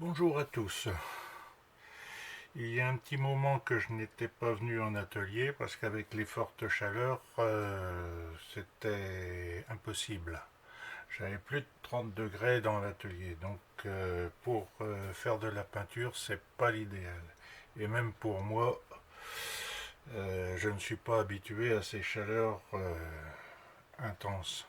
Bonjour à tous. Il y a un petit moment que je n'étais pas venu en atelier parce qu'avec les fortes chaleurs, c'était impossible. J'avais plus de 30 degrés dans l'atelier, donc pour faire de la peinture, c'est pas l'idéal. Et même pour moi, je ne suis pas habitué à ces chaleurs intenses.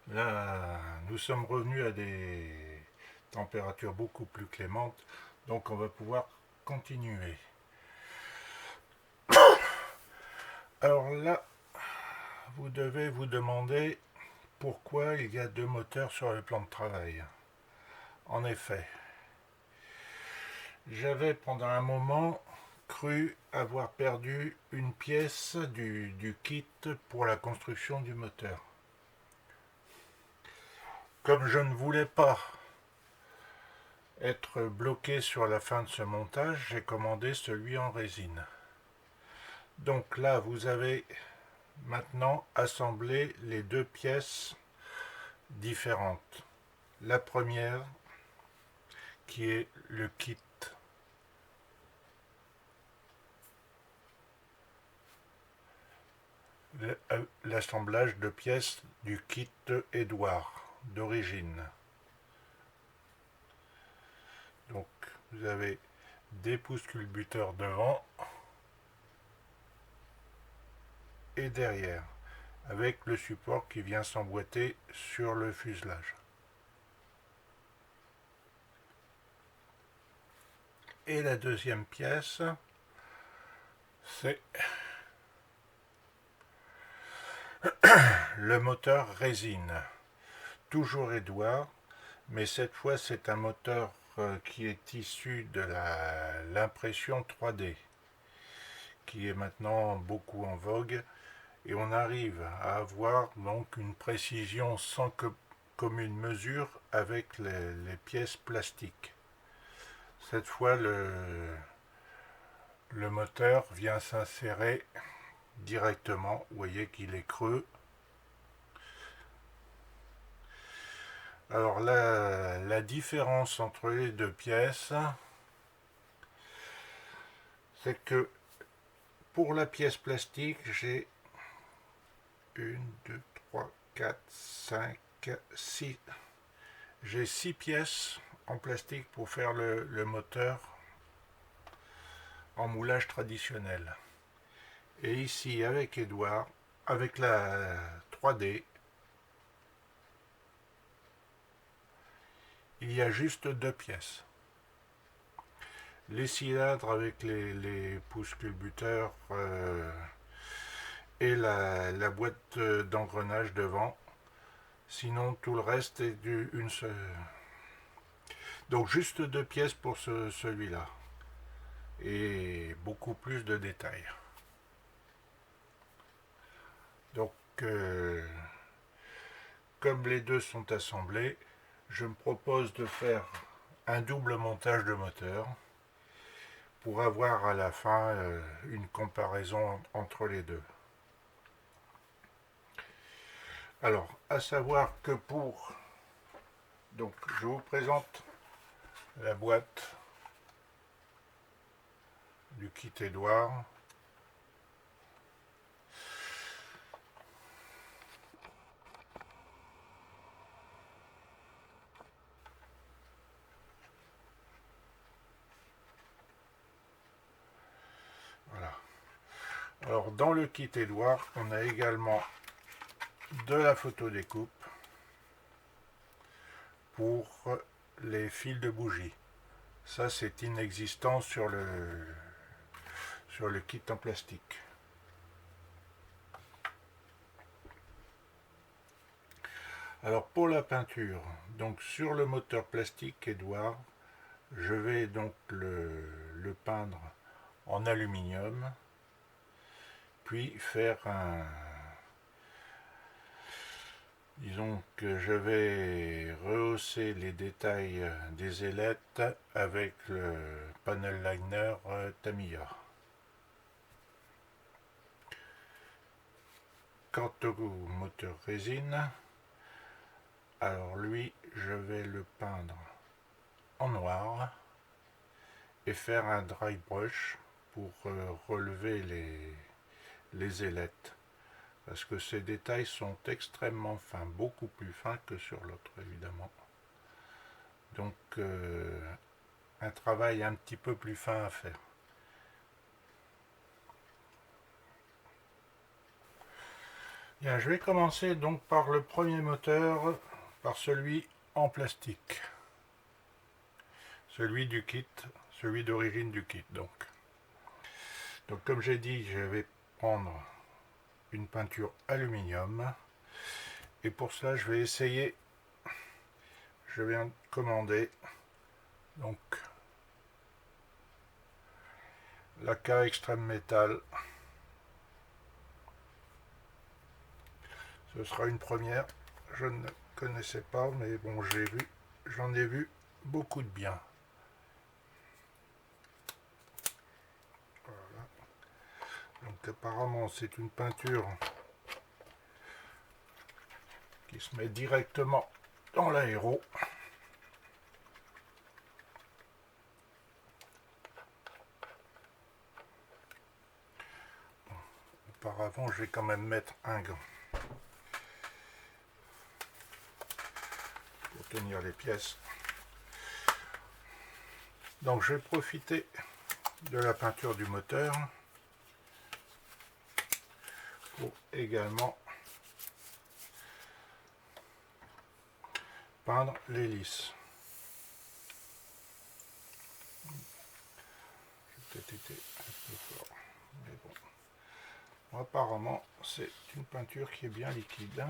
Là, nous sommes revenus à des températures beaucoup plus clémentes, donc on va pouvoir continuer. Alors là, vous devez vous demander pourquoi il y a deux moteurs sur le plan de travail. En effet, j'avais pendant un moment cru avoir perdu une pièce du kit pour la construction du moteur. Comme je ne voulais pas être bloqué sur la fin de ce montage, j'ai commandé celui en résine. Donc là, vous avez maintenant assemblé les deux pièces différentes. La première, qui est le kit. L'assemblage de pièces du kit Edouard d'origine. Donc vous avez des pouces culbuteurs devant et derrière, avec le support qui vient s'emboîter sur le fuselage. Et la deuxième pièce, c'est le moteur résine. Toujours Edouard, mais cette fois c'est un moteur qui est issu de l'impression 3D, qui est maintenant beaucoup en vogue, et on arrive à avoir donc une précision sans commune mesure avec les pièces plastiques. Cette fois, le moteur vient s'insérer directement. Vous voyez qu'il est creux. Alors là, la différence entre les deux pièces, c'est que pour la pièce plastique, j'ai 1, 2, 3, 4, 5, 6. J'ai 6 pièces en plastique pour faire le moteur en moulage traditionnel. Et ici, avec Edouard, avec la 3D, il y a juste deux pièces. Les cylindres avec les pouces culbuteurs et la boîte d'engrenage devant. Sinon, tout le reste est une seule. Donc, juste deux pièces pour celui-là. Et beaucoup plus de détails. Donc, comme les deux sont assemblés, je me propose de faire un double montage de moteur pour avoir à la fin une comparaison entre les deux. Alors, à savoir que donc, je vous présente la boîte du kit Edouard. Voilà. Alors, dans le kit Edouard, on a également de la photo découpe pour les fils de bougie. Ça, c'est inexistant sur le kit en plastique. Alors pour la peinture, donc sur le moteur plastique Edouard, je vais donc le peindre en aluminium, puis faire disons que je vais rehausser les détails des ailettes avec le panel liner Tamiya. Quant au moteur résine, Alors lui, je vais le peindre en noir et faire un dry brush pour relever les ailettes. Parce que ces détails sont extrêmement fins, beaucoup plus fins que sur l'autre évidemment. Donc un travail un petit peu plus fin à faire. Bien, je vais commencer donc par le premier moteur, par celui en plastique. Celui du kit, celui d'origine du kit donc. Donc comme j'ai dit, je vais prendre une peinture aluminium. Et pour cela, je vais essayer, je viens de commander donc la K Extreme Metal. Ce sera une première, je ne connaissais pas, mais bon, j'en ai vu beaucoup de bien. Voilà. Donc apparemment c'est une peinture qui se met directement dans l'aéro. Auparavant, je vais quand même mettre un gant pour tenir les pièces. Donc je vais profiter de la peinture du moteur pour également peindre l'hélice. J'ai peut-être été un peu fort, mais bon. Apparemment, c'est une peinture qui est bien liquide.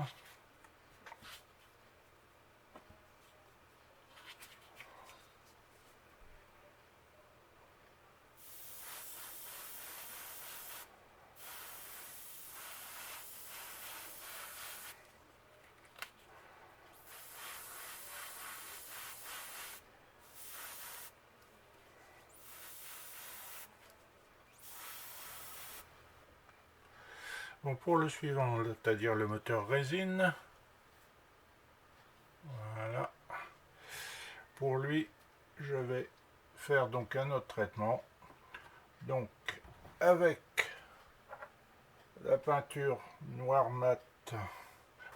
Bon, pour le suivant, c'est-à-dire le moteur résine, voilà. Pour lui, je vais faire donc un autre traitement. Donc, avec la peinture noir mat,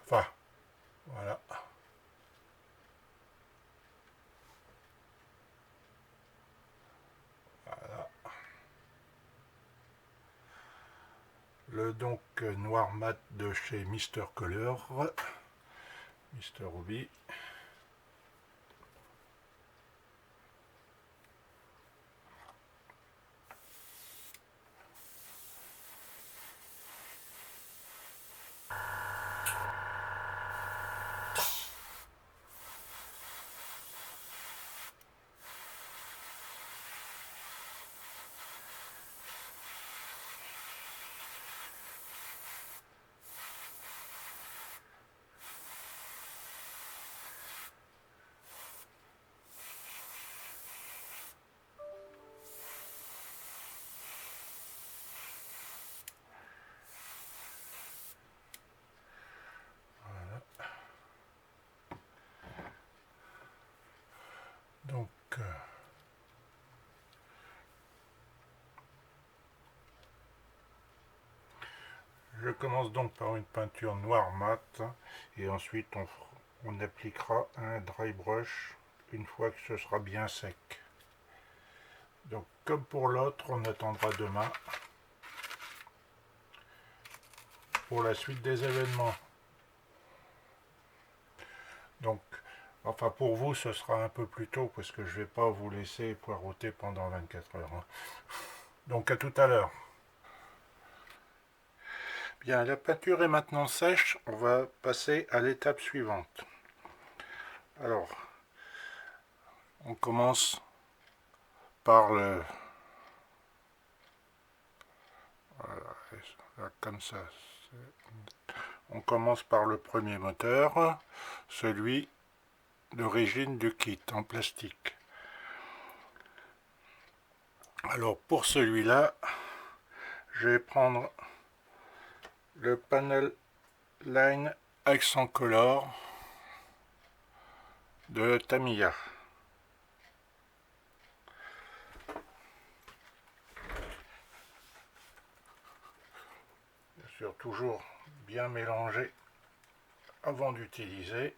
enfin, voilà. Voilà. Le donc noir mat de chez Mister Color, Mister Ruby. Donc, je commence donc par une peinture noir mat et ensuite on appliquera un dry brush une fois que ce sera bien sec. Donc comme pour l'autre, on attendra demain pour la suite des événements. Donc, enfin pour vous ce sera un peu plus tôt parce que je ne vais pas vous laisser poireauter pendant 24 heures. Donc à tout à l'heure. Bien, la peinture est maintenant sèche, on va passer à l'étape suivante. Alors, on commence par le... Voilà, comme ça. On commence par le premier moteur, celui d'origine du kit en plastique. Alors pour celui-là, je vais prendre le panel line accent color de Tamiya. Bien sûr, toujours bien mélangé avant d'utiliser.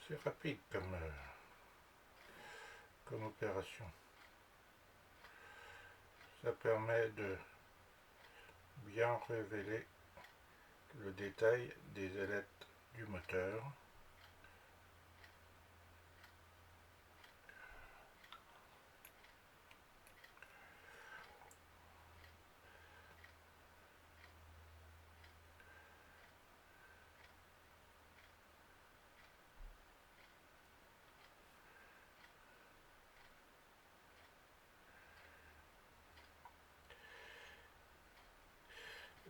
C'est rapide comme opération. Ça permet de bien révéler le détail des ailettes du moteur.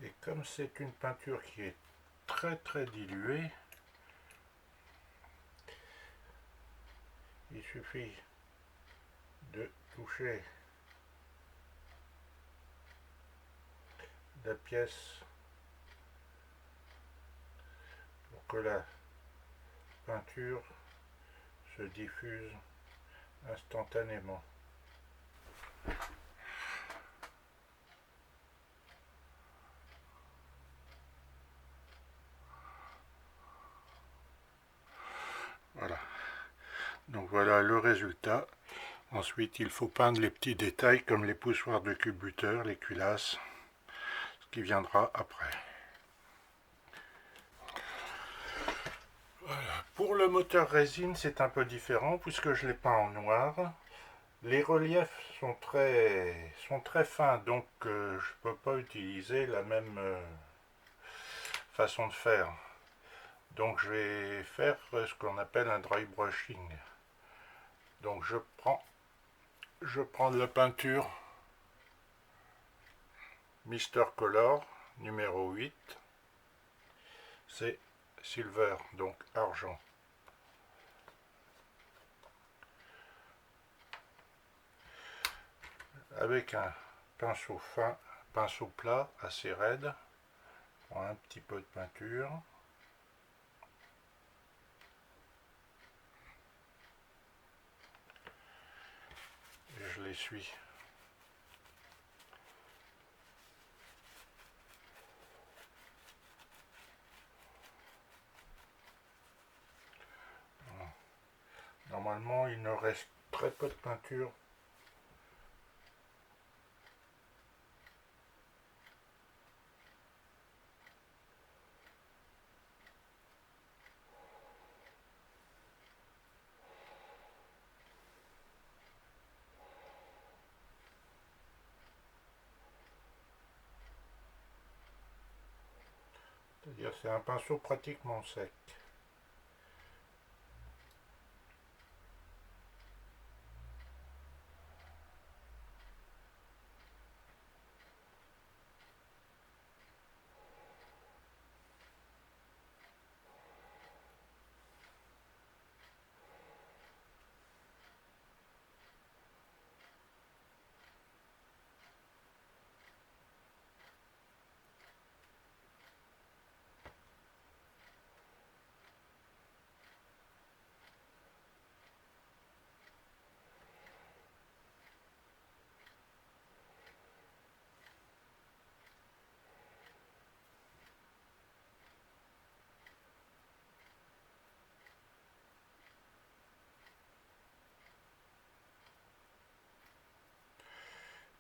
Et comme c'est une peinture qui est très diluée, il suffit de toucher la pièce pour que la peinture se diffuse instantanément. Voilà. Donc voilà le résultat. Ensuite, il faut peindre les petits détails comme les poussoirs de culbuteur, les culasses, ce qui viendra après. Voilà. Pour le moteur résine, c'est un peu différent puisque je l'ai peint en noir. Les reliefs sont très fins, donc je ne peux pas utiliser la même façon de faire. Donc je vais faire ce qu'on appelle un dry brushing. Donc je prends de la peinture Mister Color numéro 8. C'est silver, donc argent. Avec un pinceau fin, pinceau plat assez raide, je prends un petit peu de peinture. Et je l'essuie. Normalement, il ne reste très peu de peinture. C'est-à-dire c'est un pinceau pratiquement sec.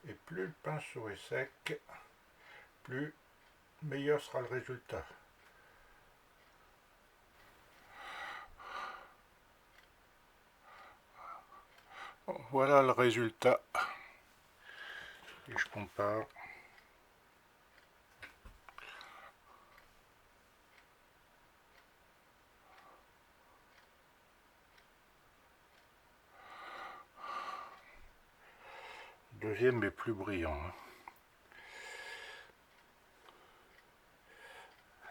Et plus le pinceau est sec, plus meilleur sera le résultat. Voilà le résultat. Et je compare. Le deuxième est plus brillant.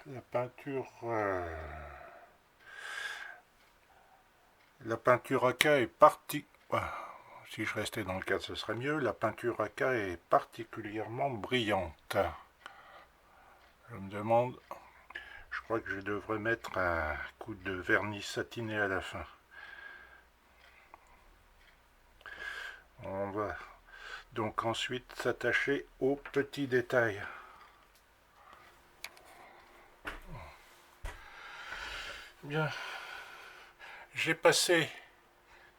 La peinture AK est partie. Si je restais dans le cadre, ce serait mieux. La peinture AK est particulièrement brillante. Je me demande, je crois que je devrais mettre un coup de vernis satiné à la fin. On va donc ensuite s'attacher aux petits détails. Bien, j'ai passé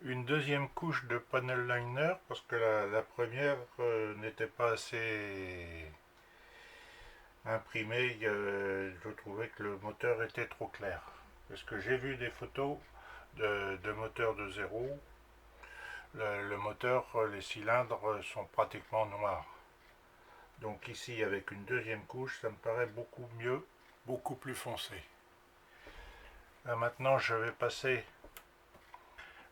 une deuxième couche de panel liner parce que la première n'était pas assez imprimée. Je trouvais que le moteur était trop clair. Parce que j'ai vu des photos de moteurs de zéro. Le moteur, les cylindres sont pratiquement noirs. Donc ici, avec une deuxième couche, ça me paraît beaucoup mieux, beaucoup plus foncé. Là maintenant, je vais passer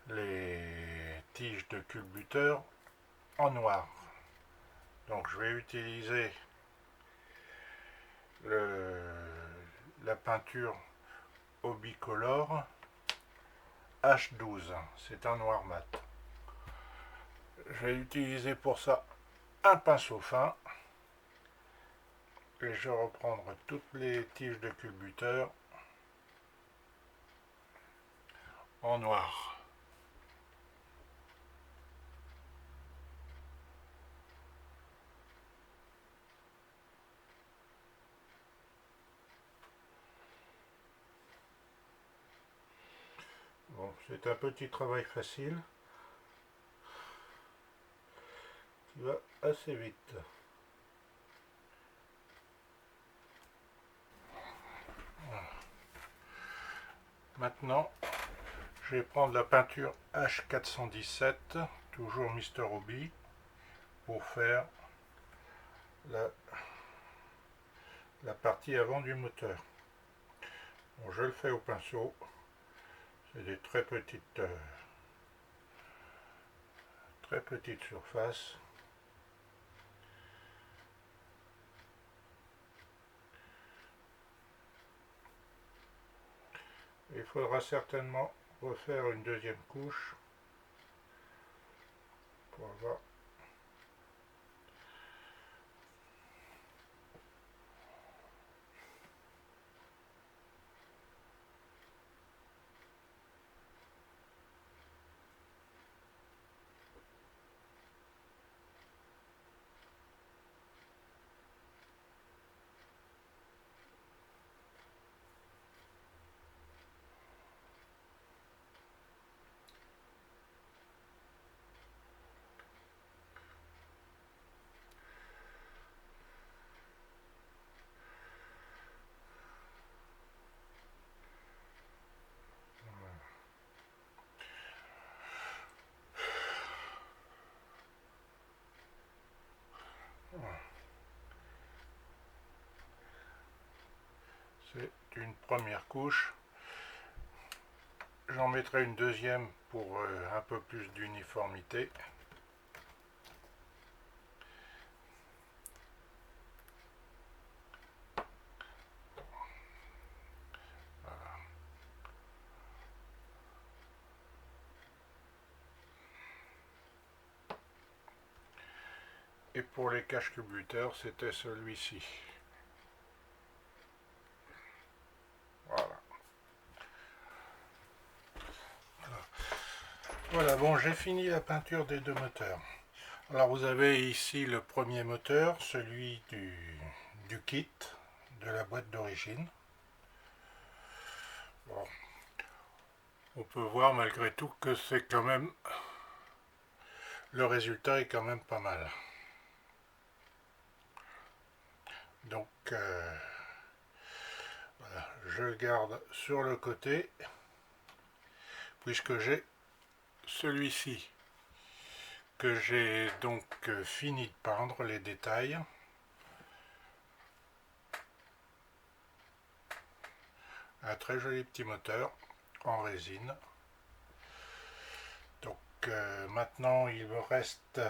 les tiges de culbuteur en noir. Donc je vais utiliser la peinture Obicolor H12. C'est un noir mat. Je vais utiliser pour ça un pinceau fin. Et je vais reprendre toutes les tiges de culbuteur en noir. Bon, c'est un petit travail facile qui va assez vite. Voilà. Maintenant, je vais prendre la peinture H417, toujours Mr. Hobby, pour faire la partie avant du moteur. Bon, je le fais au pinceau. C'est des très petites surfaces. Il faudra certainement refaire une deuxième couche pour avoir. C'est une première couche. J'en mettrai une deuxième pour un peu plus d'uniformité. Voilà. Et pour les cache-culbuteurs, c'était celui-ci. Voilà. Voilà, bon, j'ai fini la peinture des deux moteurs. Alors vous avez ici le premier moteur, celui du kit, de la boîte d'origine. Bon, on peut voir malgré tout que c'est quand même... Le résultat est quand même pas mal. Donc voilà, je le garde sur le côté puisque j'ai celui-ci que j'ai donc fini de peindre les détails. Un très joli petit moteur en résine. Donc maintenant il me reste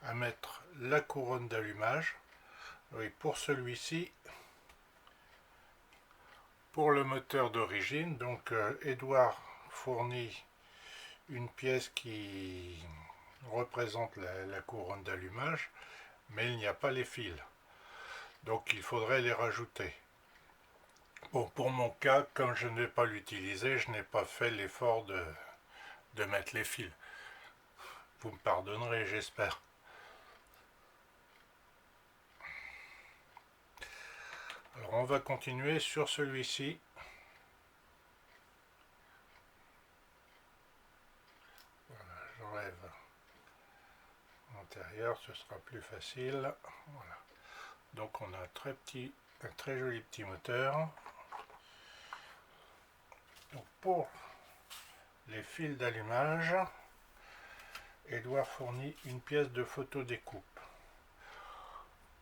à mettre la couronne d'allumage. Oui, pour celui-ci, pour le moteur d'origine, donc Edouard fournit une pièce qui représente la couronne d'allumage, mais il n'y a pas les fils. Donc il faudrait les rajouter. Bon, pour mon cas, comme je ne vais pas l'utiliser, je n'ai pas fait l'effort de mettre les fils. Vous me pardonnerez, j'espère. Alors on va continuer sur celui-ci. Voilà, j'enlève l'intérieur, ce sera plus facile. Voilà. Donc on a un très joli petit moteur. Donc pour les fils d'allumage, Edouard fournit une pièce de photo découpe.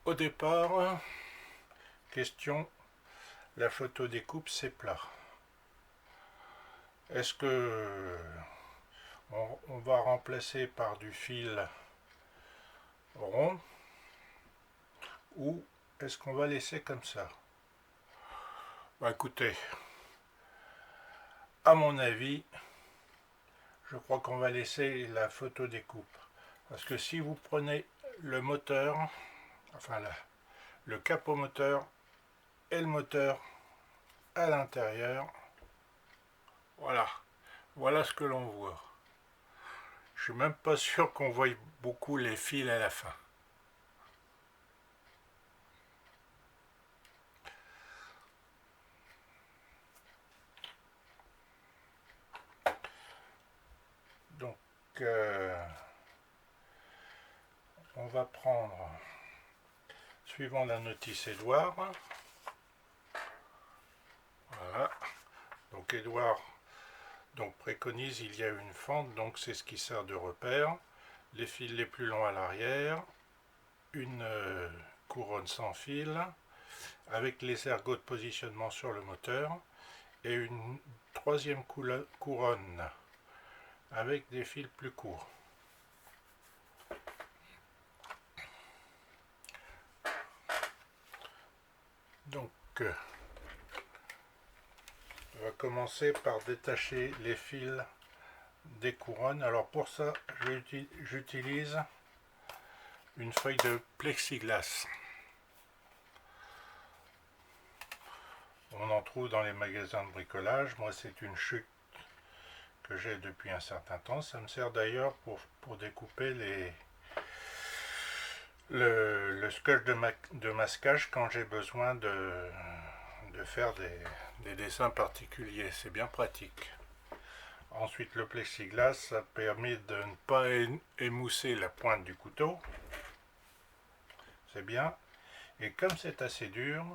Au départ, question, la photo découpe c'est plat. Est-ce que on va remplacer par du fil rond ou est-ce qu'on va laisser comme ça? Bah écoutez, à mon avis, je crois qu'on va laisser la photo découpe. Parce que si vous prenez le moteur, enfin le capot moteur et le moteur à l'intérieur, voilà ce que l'on voit. Je suis même pas sûr qu'on voie beaucoup les fils à la fin. Donc on va prendre, suivant la notice Edouard, voilà, donc Edouard donc préconise il y a une fente, donc c'est ce qui sert de repère, les fils les plus longs à l'arrière, une couronne sans fil, avec les ergots de positionnement sur le moteur, et une troisième couronne avec des fils plus courts. Donc on va commencer par détacher les fils des couronnes. Alors pour ça, j'utilise une feuille de plexiglas. On en trouve dans les magasins de bricolage. Moi, c'est une chute que j'ai depuis un certain temps. Ça me sert d'ailleurs pour découper le scotch de masquage quand j'ai besoin de faire des dessins particuliers. C'est bien pratique. Ensuite, le plexiglas, ça permet de ne pas émousser la pointe du couteau. C'est bien. Et comme c'est assez dur,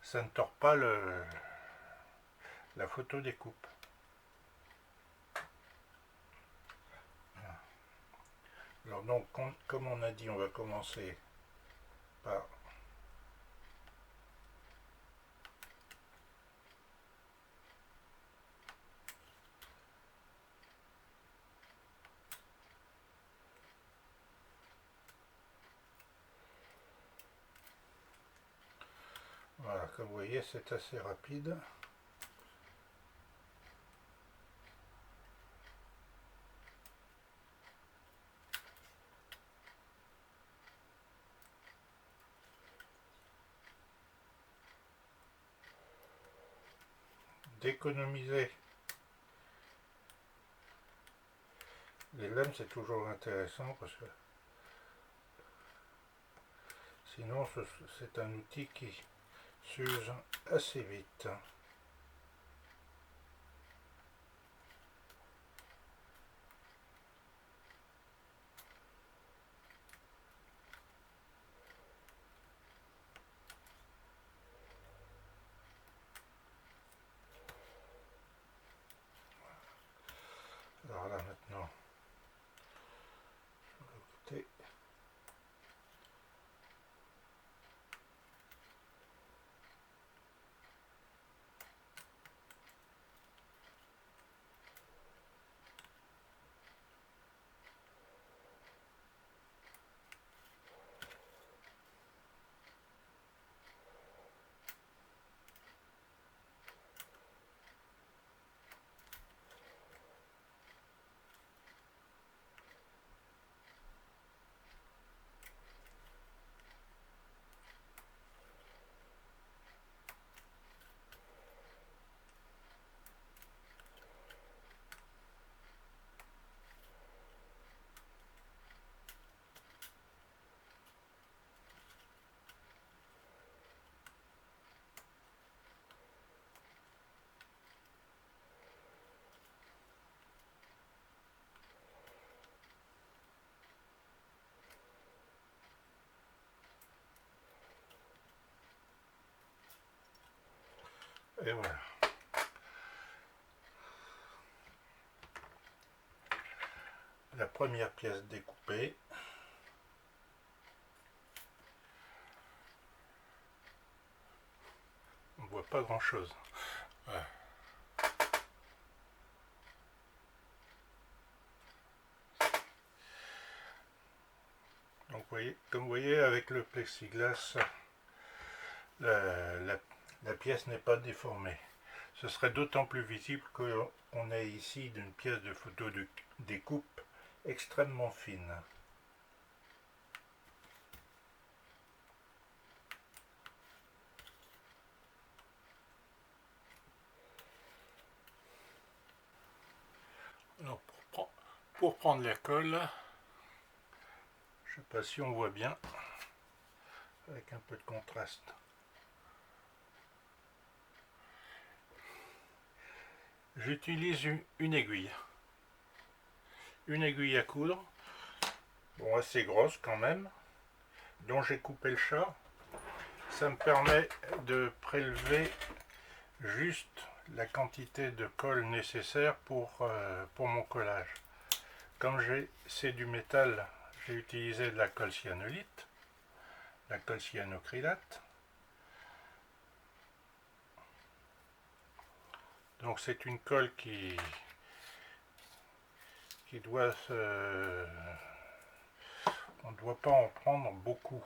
ça ne tord pas la photo découpe. Alors donc, comme on a dit, on va commencer par voilà, comme vous voyez, c'est assez rapide. D'économiser les lames, c'est toujours intéressant parce que sinon c'est un outil qui s'use assez vite. Et voilà. La première pièce découpée. On voit pas grand chose. Voilà. Donc comme vous voyez, avec le plexiglas, la pièce n'est pas déformée. Ce serait d'autant plus visible qu'on est ici d'une pièce de photo de découpe extrêmement fine. Alors pour prendre la colle, je ne sais pas si on voit bien, avec un peu de contraste. J'utilise une aiguille à coudre, bon assez grosse quand même, dont j'ai coupé le chat. Ça me permet de prélever juste la quantité de colle nécessaire pour mon collage. Comme c'est du métal, j'ai utilisé de la colle cyanolite, la colle cyanocrylate. Donc c'est une colle qui doit on ne doit pas en prendre beaucoup.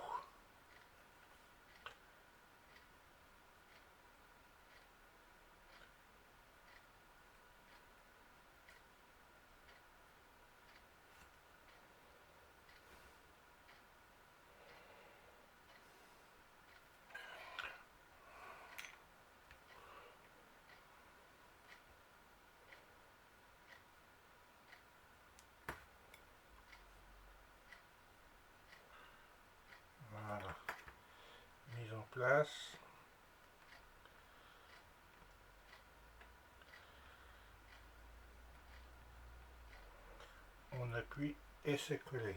Voilà, mise en place. On appuie et c'est collé.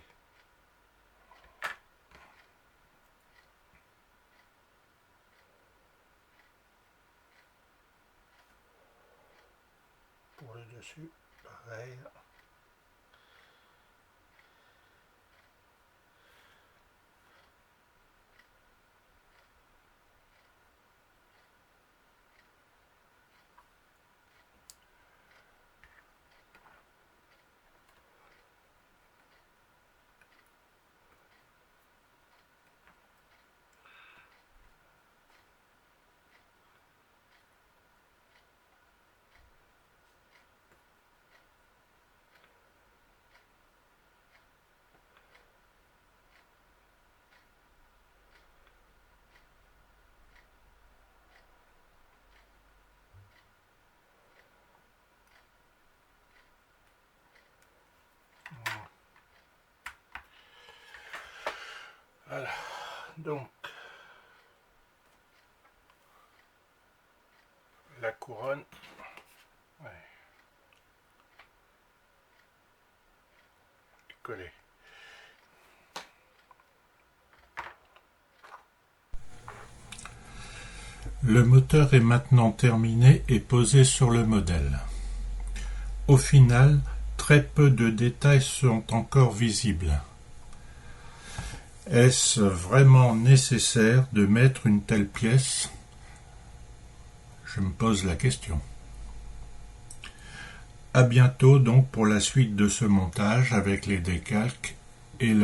Pour le dessus, pareil. Voilà, donc la couronne, ouais, collée. Le moteur est maintenant terminé et posé sur le modèle. Au final, très peu de détails sont encore visibles. Est-ce vraiment nécessaire de mettre une telle pièce? Je me pose la question. À bientôt donc pour la suite de ce montage avec les décalques et